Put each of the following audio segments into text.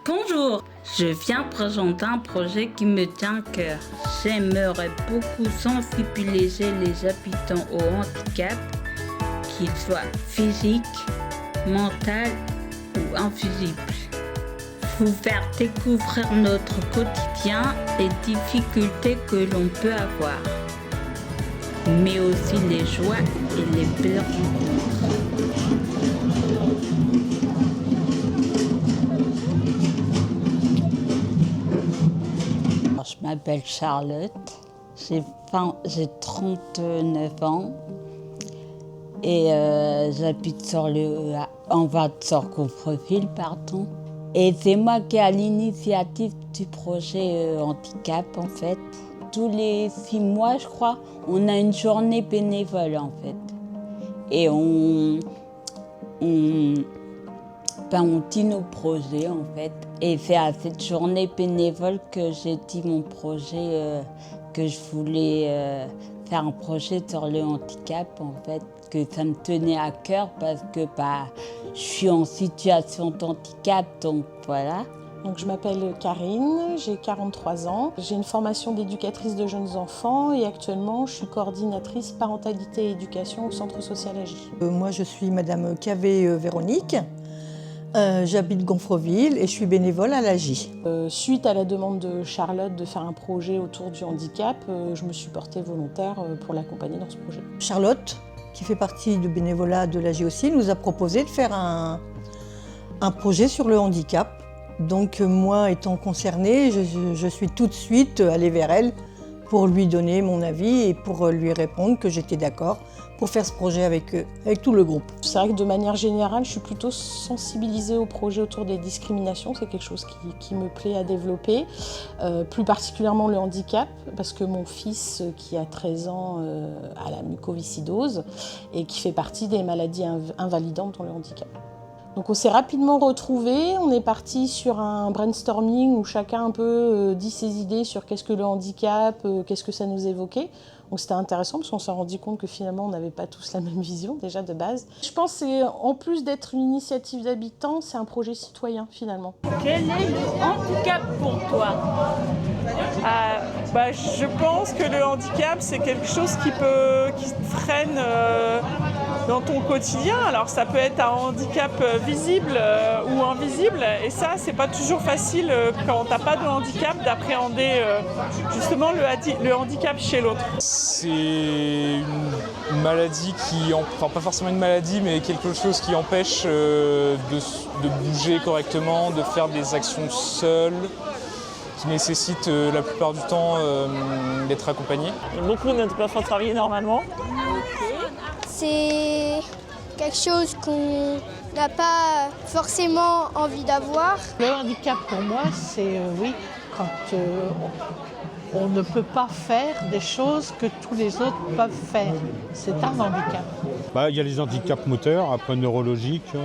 Bonjour, je viens présenter un projet qui me tient à cœur. J'aimerais beaucoup sensibiliser les habitants au handicap, qu'ils soient physiques, mentaux ou invisibles. Vous faire découvrir notre quotidien et difficultés que l'on peut avoir, mais aussi les joies et les belles rencontres. Je m'appelle Charlotte, j'ai 39 ans et j'habite en Var-sur-Courtreville, pardon. Et c'est moi qui ai à l'initiative du projet handicap en fait. Tous les 6 mois, je crois, on a une journée bénévole en fait. Et on dit nos projets en fait. Et c'est à cette journée bénévole que j'ai dit mon projet, que je voulais faire un projet sur le handicap en fait, que ça me tenait à cœur parce que je suis en situation de handicap, donc voilà. Donc, je m'appelle Karine, j'ai 43 ans. J'ai une formation d'éducatrice de jeunes enfants et actuellement je suis coordinatrice parentalité et éducation au Centre social AJ. Moi je suis Madame Cavé Véronique. J'habite Gonfreville et je suis bénévole à l'AJ. Suite à la demande de Charlotte de faire un projet autour du handicap, je me suis portée volontaire pour l'accompagner dans ce projet. Charlotte, qui fait partie du bénévolat de l'AJ aussi, nous a proposé de faire un projet sur le handicap. Donc moi étant concernée, je suis tout de suite allée vers elle pour lui donner mon avis et pour lui répondre que j'étais d'accord pour faire ce projet avec eux, avec tout le groupe. C'est vrai que de manière générale, je suis plutôt sensibilisée au projet autour des discriminations. C'est quelque chose qui me plaît à développer, plus particulièrement le handicap, parce que mon fils qui a 13 ans a la mucoviscidose et qui fait partie des maladies invalidantes dans le handicap. Donc on s'est rapidement retrouvés, on est parti sur un brainstorming où chacun un peu dit ses idées sur qu'est-ce que le handicap, qu'est-ce que ça nous évoquait. Donc c'était intéressant parce qu'on s'est rendu compte que finalement on n'avait pas tous la même vision déjà de base. Je pense que en plus d'être une initiative d'habitants, c'est un projet citoyen finalement. Quel est le handicap pour toi ? Je pense que le handicap, c'est quelque chose qui te freine dans ton quotidien. Alors ça peut être un handicap visible ou invisible, et ça, c'est pas toujours facile quand t'as pas de handicap d'appréhender justement le handicap chez l'autre. C'est une maladie pas forcément une maladie, mais quelque chose qui empêche de bouger correctement, de faire des actions seul, qui nécessite la plupart du temps d'être accompagné. Beaucoup ne peuvent pas travailler normalement. C'est quelque chose qu'on n'a pas forcément envie d'avoir. Le handicap pour moi, c'est quand on ne peut pas faire des choses que tous les autres peuvent faire. C'est un handicap. Il y a les handicaps moteurs, après neurologiques.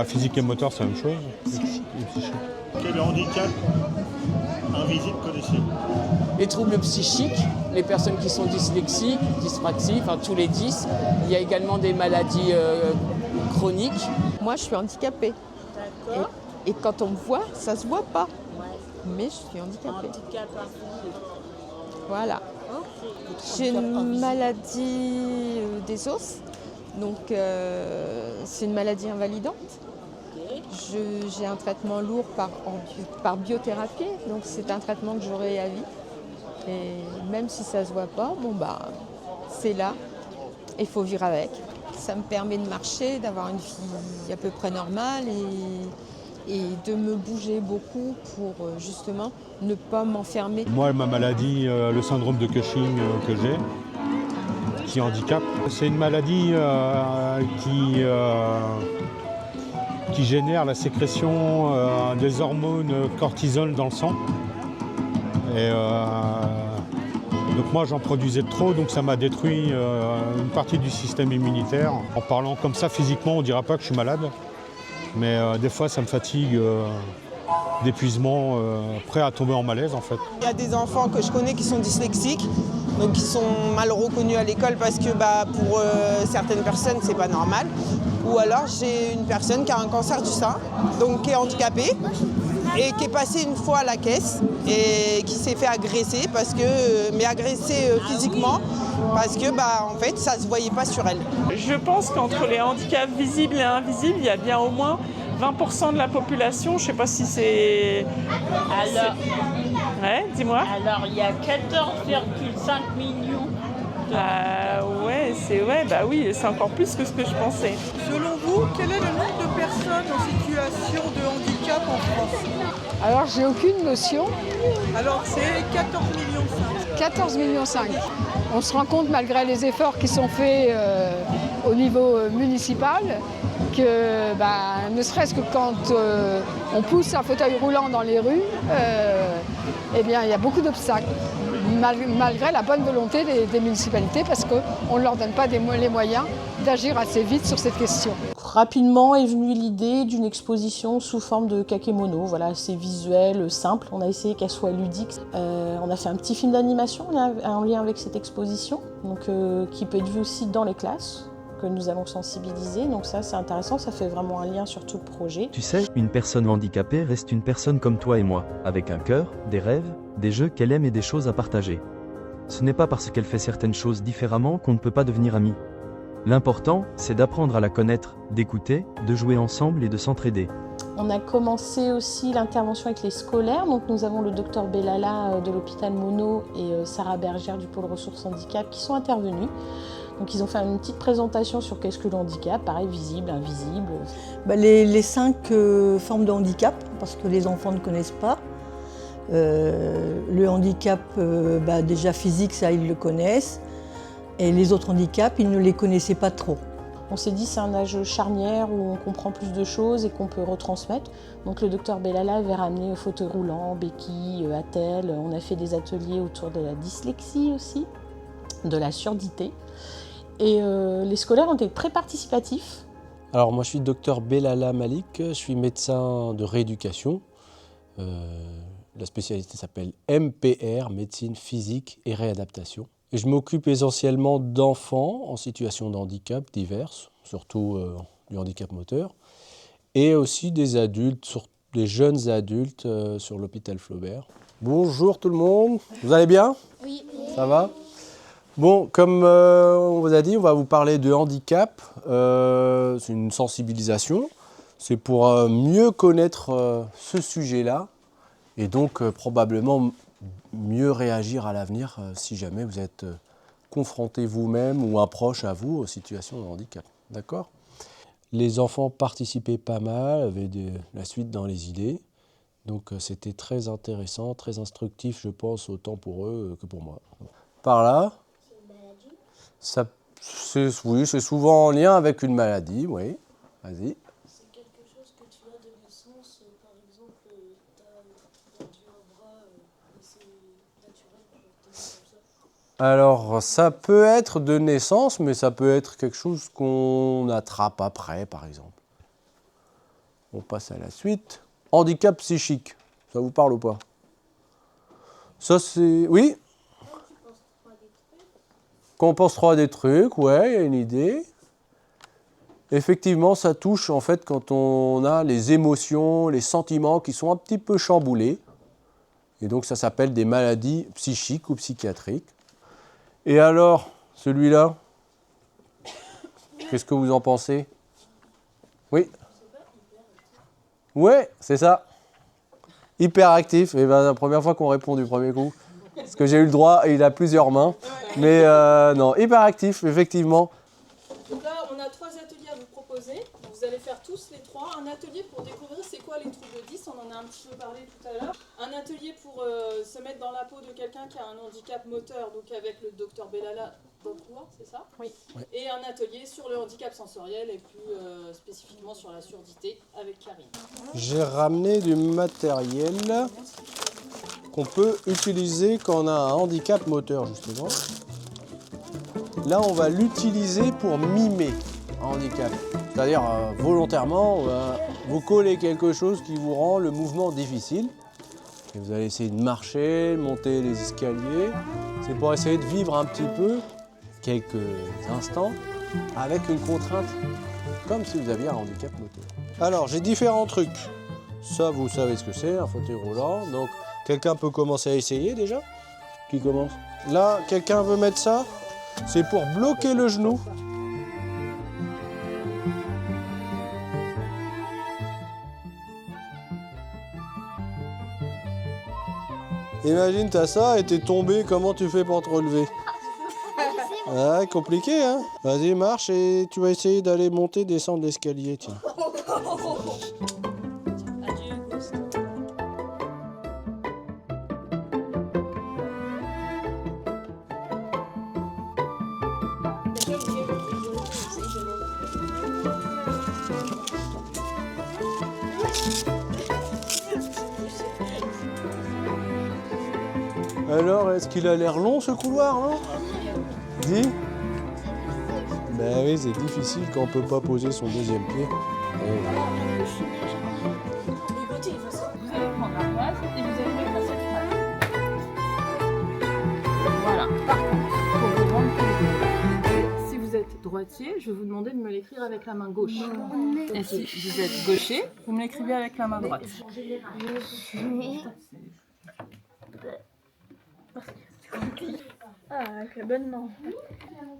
Physique et moteur, c'est la même chose. Quel handicap invisible connaissez-vous ? Les troubles psychiques, les personnes qui sont dyslexiques, dyspraxiques, enfin tous les 10. Il y a également des maladies chroniques. Moi, je suis handicapée. D'accord. Et quand on me voit, ça se voit pas. Ouais. Mais je suis handicapée. Handicap invisible. Voilà. Okay. J'ai une maladie des os. Donc, c'est une maladie invalidante. Okay. J'ai un traitement lourd par biothérapie. Donc, c'est un traitement que j'aurai à vie. Et même si ça ne se voit pas, c'est là. Il faut vivre avec. Ça me permet de marcher, d'avoir une vie à peu près normale et de me bouger beaucoup pour justement ne pas m'enfermer. Moi, ma maladie, le syndrome de Cushing que j'ai, qui handicap, c'est une maladie qui génère la sécrétion des hormones cortisol dans le sang. Et donc moi j'en produisais trop, donc ça m'a détruit une partie du système immunitaire. En parlant comme ça physiquement, on ne dira pas que je suis malade, mais des fois ça me fatigue d'épuisement, prêt à tomber en malaise en fait. Il y a des enfants que je connais qui sont dyslexiques, donc qui sont mal reconnus à l'école parce que pour certaines personnes c'est pas normal. Ou alors j'ai une personne qui a un cancer du sein, donc qui est handicapée et qui est passée une fois à la caisse et qui s'est fait agresser, mais agresser physiquement parce que en fait ça ne se voyait pas sur elle. Je pense qu'entre les handicaps visibles et invisibles, il y a bien au moins 20% de la population. Je ne sais pas si c'est... Alors, ouais, dis-moi. Alors, il y a 14,5 millions. Oui, c'est encore plus que ce que je pensais. Selon vous, quel est le nombre de personnes en situation de handicap en France? Alors, j'ai aucune notion. Alors, c'est 14,5 millions. 14,5 millions. On se rend compte, malgré les efforts qui sont faits au niveau municipal, que ne serait-ce que quand on pousse un fauteuil roulant dans les rues, il y a beaucoup d'obstacles. Malgré la bonne volonté des municipalités, parce qu'on ne leur donne pas les moyens d'agir assez vite sur cette question. Rapidement est venue l'idée d'une exposition sous forme de kakémono, voilà, assez visuel, simple. On a essayé qu'elle soit ludique. On a fait un petit film d'animation en lien avec cette exposition, donc, qui peut être vu aussi dans les classes, que nous allons sensibiliser. Donc ça, c'est intéressant, ça fait vraiment un lien sur tout le projet. Tu sais, une personne handicapée reste une personne comme toi et moi, avec un cœur, des rêves, des jeux qu'elle aime et des choses à partager. Ce n'est pas parce qu'elle fait certaines choses différemment qu'on ne peut pas devenir amis. L'important, c'est d'apprendre à la connaître, d'écouter, de jouer ensemble et de s'entraider. On a commencé aussi l'intervention avec les scolaires. Donc nous avons le docteur Bellala de l'hôpital Monod et Sarah Bergère du pôle ressources handicap qui sont intervenus. Donc ils ont fait une petite présentation sur qu'est-ce que le handicap, pareil, visible, invisible. Les 5 formes de handicap, parce que les enfants ne connaissent pas. Le handicap déjà physique, ça ils le connaissent. Et les autres handicaps, ils ne les connaissaient pas trop. On s'est dit c'est un âge charnière où on comprend plus de choses et qu'on peut retransmettre. Donc le docteur Bellala avait ramené fauteuil roulant, béquilles, attelle. On a fait des ateliers autour de la dyslexie aussi, de la surdité. Et les scolaires ont été très participatifs. Alors moi je suis docteur Bellala Malik, je suis médecin de rééducation. La spécialité s'appelle MPR, médecine physique et réadaptation. Et je m'occupe essentiellement d'enfants en situation de handicap diverses, surtout du handicap moteur, et aussi des adultes, des jeunes adultes sur l'hôpital Flaubert. Bonjour tout le monde, vous allez bien? Oui. Ça va? Bon, comme on vous a dit, on va vous parler de handicap. C'est une sensibilisation. C'est pour mieux connaître ce sujet-là et donc probablement mieux réagir à l'avenir si jamais vous êtes confronté vous-même ou un proche à vous aux situations de handicap. D'accord? Les enfants participaient pas mal, avaient la suite dans les idées. Donc c'était très intéressant, très instructif, je pense, autant pour eux que pour moi. Par là, oui, c'est souvent en lien avec une maladie, oui. Vas-y. C'est quelque chose que tu as de naissance, par exemple, tu as perdu un bras et c'est naturel, genre comme ça. Alors, ça peut être de naissance, mais ça peut être quelque chose qu'on attrape après, par exemple. On passe à la suite. Handicap psychique, ça vous parle ou pas? Ça, c'est... Oui? Quand on pense trop à des trucs, ouais, il y a une idée. Effectivement, ça touche en fait quand on a les émotions, les sentiments qui sont un petit peu chamboulés. Et donc ça s'appelle des maladies psychiques ou psychiatriques. Et alors, celui-là, qu'est-ce que vous en pensez? Oui? Ouais, c'est ça. Hyperactif. Et la première fois qu'on répond du premier coup. Parce que j'ai eu le droit, et il a plusieurs mains. Mais non, hyperactif, effectivement. Donc là, on a 3 ateliers à vous proposer. Vous allez faire tous les 3. Un atelier pour découvrir c'est quoi les troubles 10, on en a un petit peu parlé tout à l'heure. Un atelier pour se mettre dans la peau de quelqu'un qui a un handicap moteur, donc avec le docteur Bellala Bokwa, c'est ça? Oui. Et un atelier sur le handicap sensoriel et plus spécifiquement sur la surdité avec Karine. J'ai ramené du matériel qu'on peut utiliser quand on a un handicap moteur, justement. Là, on va l'utiliser pour mimer un handicap. C'est-à-dire, volontairement, on va vous coller quelque chose qui vous rend le mouvement difficile. Et vous allez essayer de marcher, monter les escaliers. C'est pour essayer de vivre un petit peu, quelques instants, avec une contrainte comme si vous aviez un handicap moteur. Alors, j'ai différents trucs. Ça, vous savez ce que c'est, un fauteuil roulant. Donc, quelqu'un peut commencer à essayer déjà. Qui commence? Là, quelqu'un veut mettre ça. C'est pour bloquer le genou. Imagine, t'as ça et t'es tombé, comment tu fais pour te relever? Ah, compliqué, hein? Vas-y, marche et tu vas essayer d'aller monter, descendre l'escalier, tiens. Alors, est-ce qu'il a l'air long ce couloir, non? Dis? Ben oui, c'est difficile quand on peut pas poser son deuxième pied. Vous allez prendre la phrase et vous allez mettre cette phrase. Voilà. Par contre, pour vous rendre compte, si vous êtes droitier, je vais vous demander de me l'écrire avec la main gauche. Et si vous êtes gaucher, vous me l'écrivez avec la main droite. Ah, avec la bonne main.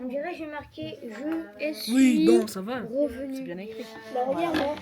On dirait que j'ai marqué je suis Oui, bon, ça va. revenu. C'est bien écrit. Bah, regarde-moi.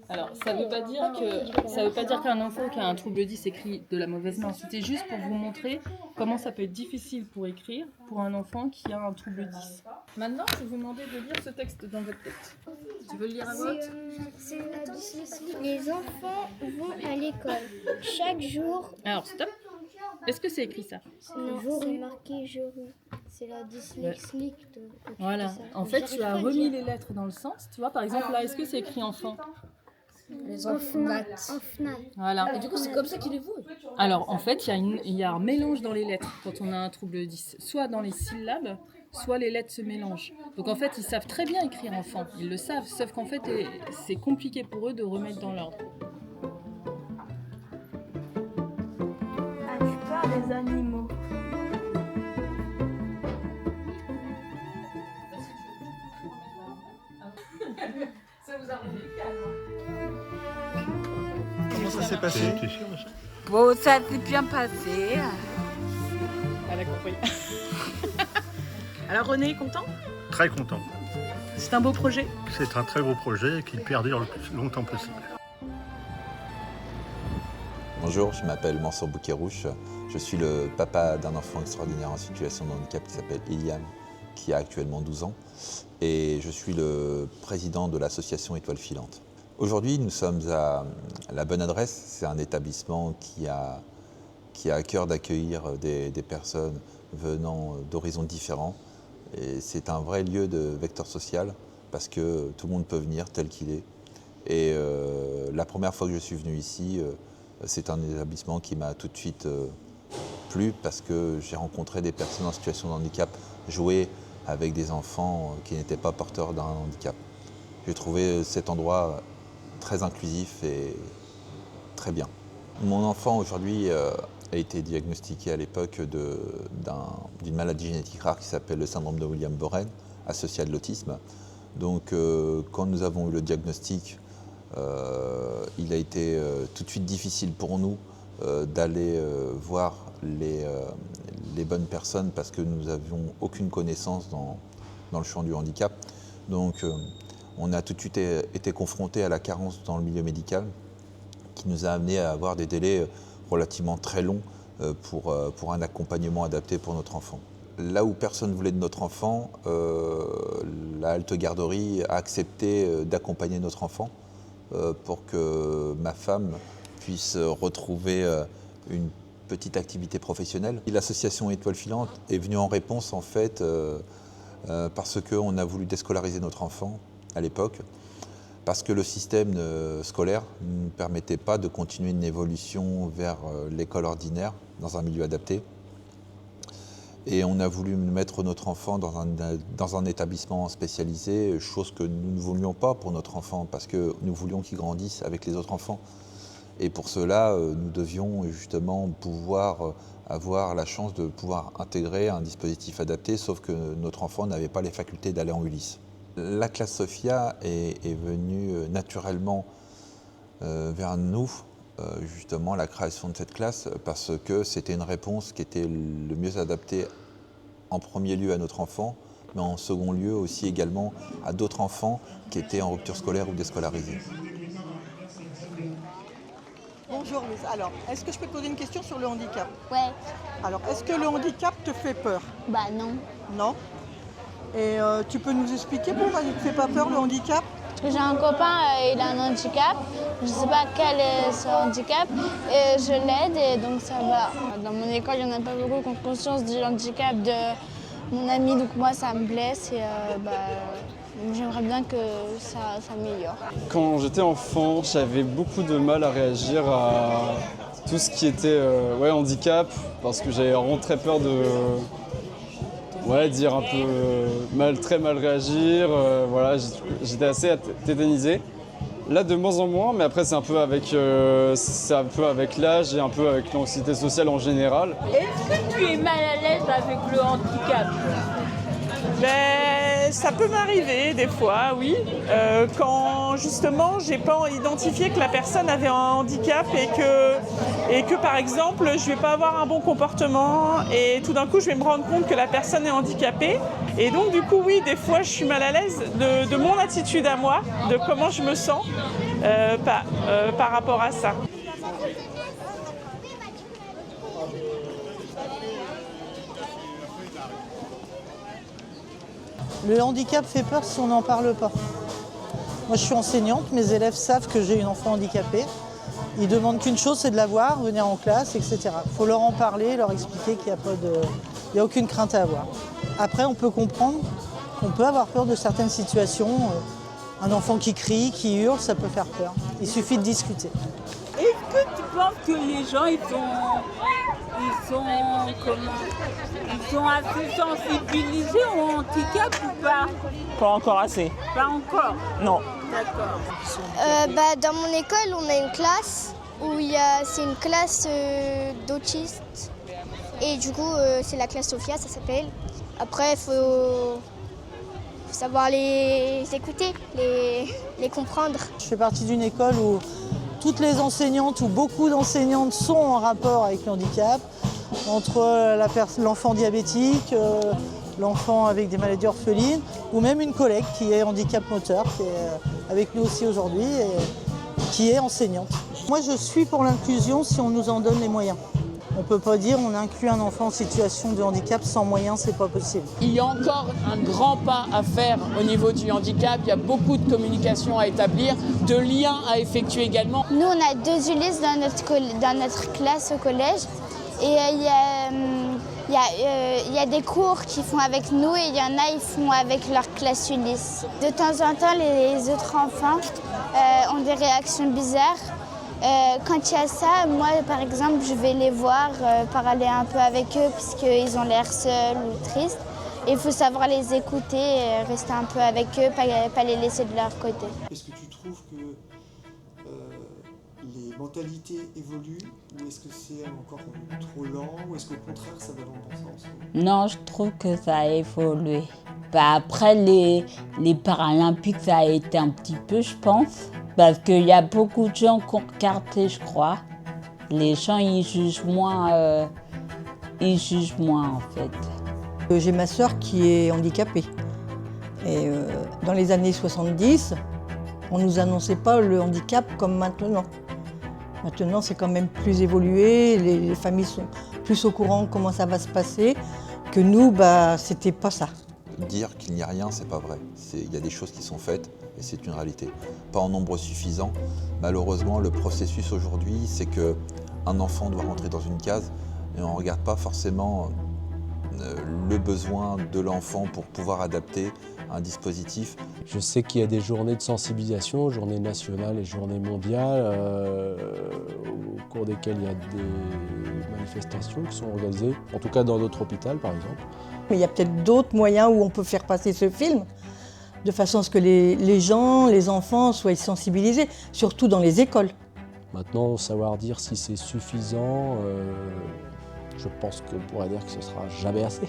Alors, ça veut pas dire qu'un enfant qui a un trouble 10 écrit de la mauvaise main. C'était juste pour vous montrer comment ça peut être difficile pour écrire pour un enfant qui a un trouble 10. Maintenant, je vais vous demander de lire ce texte dans votre tête. Tu veux le lire à voix? C'est la dyslexie. Les enfants vont à l'école chaque jour. Alors, stop. Est-ce que c'est écrit ça? Non, c'est marqué je rue. C'est la dyslexie. Voilà. En fait, tu as remis les lettres dans le sens. Tu vois, par exemple, là, est-ce que c'est écrit enfant? Les enfants. Voilà. Et du coup, c'est comme ça qu'il est voit. Alors, en fait, il y a un mélange dans les lettres quand on a un trouble 10. Soit dans les syllabes, soit les lettres se mélangent. Donc, en fait, ils savent très bien écrire enfant. Ils le savent, sauf qu'en fait, c'est compliqué pour eux de remettre dans l'ordre. As-tu peur des animaux? Ça vous a rendu calme. Comment ça s'est passé? Bon, ça s'est bien passé. Elle a compris. Alors René est content? Très content. C'est un beau projet? C'est un très beau projet qui perdure le plus longtemps possible. Bonjour, je m'appelle Mansour Boukérouche. Je suis le papa d'un enfant extraordinaire en situation de handicap qui s'appelle Iliam, qui a actuellement 12 ans. Et je suis le président de l'association Étoile Filante. Aujourd'hui, nous sommes à la bonne adresse. C'est un établissement qui a à cœur d'accueillir des personnes venant d'horizons différents. Et c'est un vrai lieu de vecteur social parce que tout le monde peut venir tel qu'il est. Et la première fois que je suis venu ici, c'est un établissement qui m'a tout de suite plu parce que j'ai rencontré des personnes en situation de handicap jouer avec des enfants qui n'étaient pas porteurs d'un handicap. J'ai trouvé cet endroit très inclusif et très bien. Mon enfant aujourd'hui a été diagnostiqué à l'époque d'une maladie génétique rare qui s'appelle le syndrome de Williams-Boren, associé à de l'autisme. Donc quand nous avons eu le diagnostic, il a été tout de suite difficile pour nous d'aller voir les bonnes personnes parce que nous n'avions aucune connaissance dans le champ du handicap. Donc on a tout de suite été confrontés à la carence dans le milieu médical qui nous a amené à avoir des délais relativement très longs pour un accompagnement adapté pour notre enfant. Là où personne ne voulait de notre enfant, la halte garderie a accepté d'accompagner notre enfant pour que ma femme puisse retrouver une petite activité professionnelle. L'association Étoile Filante est venue en réponse en fait parce qu'on a voulu déscolariser notre enfant à l'époque, parce que le système scolaire ne nous permettait pas de continuer une évolution vers l'école ordinaire dans un milieu adapté. Et on a voulu mettre notre enfant dans un établissement spécialisé, chose que nous ne voulions pas pour notre enfant, parce que nous voulions qu'il grandisse avec les autres enfants. Et pour cela, nous devions justement pouvoir avoir la chance de pouvoir intégrer un dispositif adapté, sauf que notre enfant n'avait pas les facultés d'aller en Ulysse. La classe Sophia est venue naturellement vers nous, justement, la création de cette classe, parce que c'était une réponse qui était le mieux adaptée en premier lieu à notre enfant, mais en second lieu aussi également à d'autres enfants qui étaient en rupture scolaire ou déscolarisés. Bonjour Louise. Alors, est-ce que je peux te poser une question sur le handicap? Ouais. Alors, est-ce que le handicap te fait peur? Bah non. Non. Et tu peux nous expliquer pourquoi il ne te fait pas peur le handicap? Parce que j'ai un copain, il a un handicap. Je ne sais pas quel est ce handicap. Et je l'aide et donc ça va. Dans mon école, il n'y en a pas beaucoup qui ont conscience du handicap de mon ami. Donc moi, ça me blesse et j'aimerais bien que ça s'améliore. Quand j'étais enfant, j'avais beaucoup de mal à réagir à tout ce qui était handicap, parce que j'avais vraiment très peur de dire un peu très mal réagir. J'étais assez tétanisé. Là, de moins en moins, mais après c'est un peu avec l'âge et un peu avec l'anxiété sociale en général. Est-ce que tu es mal à l'aise avec le handicap? Ça peut m'arriver des fois, oui. Quand justement j'ai pas identifié que la personne avait un handicap et que par exemple je vais pas avoir un bon comportement et tout d'un coup je vais me rendre compte que la personne est handicapée. Et donc du coup oui, des fois je suis mal à l'aise de mon attitude à moi, de comment je me sens par rapport à ça. Le handicap fait peur si on n'en parle pas. Moi, je suis enseignante, mes élèves savent que j'ai une enfant handicapée. Ils demandent qu'une chose, c'est de la voir, venir en classe, etc. Il faut leur en parler, leur expliquer qu'il n'y a aucune crainte à avoir. Après, on peut comprendre qu'on peut avoir peur de certaines situations. Un enfant qui crie, qui hurle, ça peut faire peur. Il suffit de discuter. Est-ce que tu penses que les gens, ils sont assez sensibilisés au handicap ou pas? Pas encore assez. Pas encore? Non. D'accord. Dans mon école, on a une classe où c'est une classe d'autistes. Et du coup, c'est la classe Sophia, ça s'appelle. Après, il faut savoir les écouter, les comprendre. Je fais partie d'une école où toutes les enseignantes ou beaucoup d'enseignantes sont en rapport avec le handicap, entre l'enfant diabétique, l'enfant avec des maladies orphelines, ou même une collègue qui est handicap moteur, qui est avec nous aussi aujourd'hui, et qui est enseignante. Moi, je suis pour l'inclusion si on nous en donne les moyens. On ne peut pas dire on inclut un enfant en situation de handicap sans moyens, c'est pas possible. Il y a encore un grand pas à faire au niveau du handicap. Il y a beaucoup de communication à établir, de liens à effectuer également. Nous, on a 2 Ulysses dans notre classe au collège. Et il y a des cours qu'ils font avec nous et il y en a, ils font avec leur classe Ulysse. De temps en temps, les autres enfants ont des réactions bizarres. Quand il y a ça, moi par exemple, je vais les voir, parler un peu avec eux parce qu'ils ont l'air seuls ou tristes. Et il faut savoir les écouter, et rester un peu avec eux, pas les laisser de leur côté. Est-ce que tu trouves que les mentalités évoluent ou est-ce que c'est encore trop lent ou est-ce qu'au contraire ça va dans le bon sens? Non, je trouve que ça a évolué. Après les Paralympiques, ça a été un petit peu, je pense. Parce qu'il y a beaucoup de gens qui ont regardé, je crois. Les gens, ils jugent moins en fait. J'ai ma sœur qui est handicapée. Et dans les années 70, on ne nous annonçait pas le handicap comme maintenant. Maintenant, c'est quand même plus évolué, les familles sont plus au courant de comment ça va se passer, que nous, c'était pas ça. Dire qu'il n'y a rien, c'est pas vrai. Il y a des choses qui sont faites et c'est une réalité. Pas en nombre suffisant. Malheureusement, le processus aujourd'hui, c'est qu'un enfant doit rentrer dans une case et on ne regarde pas forcément le besoin de l'enfant pour pouvoir adapter un dispositif. Je sais qu'il y a des journées de sensibilisation, journées nationales et journées mondiales, au cours desquelles il y a des manifestations qui sont organisées, en tout cas dans notre hôpital par exemple. Mais il y a peut-être d'autres moyens où on peut faire passer ce film, de façon à ce que les gens, les enfants soient sensibilisés, surtout dans les écoles. Maintenant, savoir dire si c'est suffisant, je pense qu'on pourrait dire que ce sera jamais assez.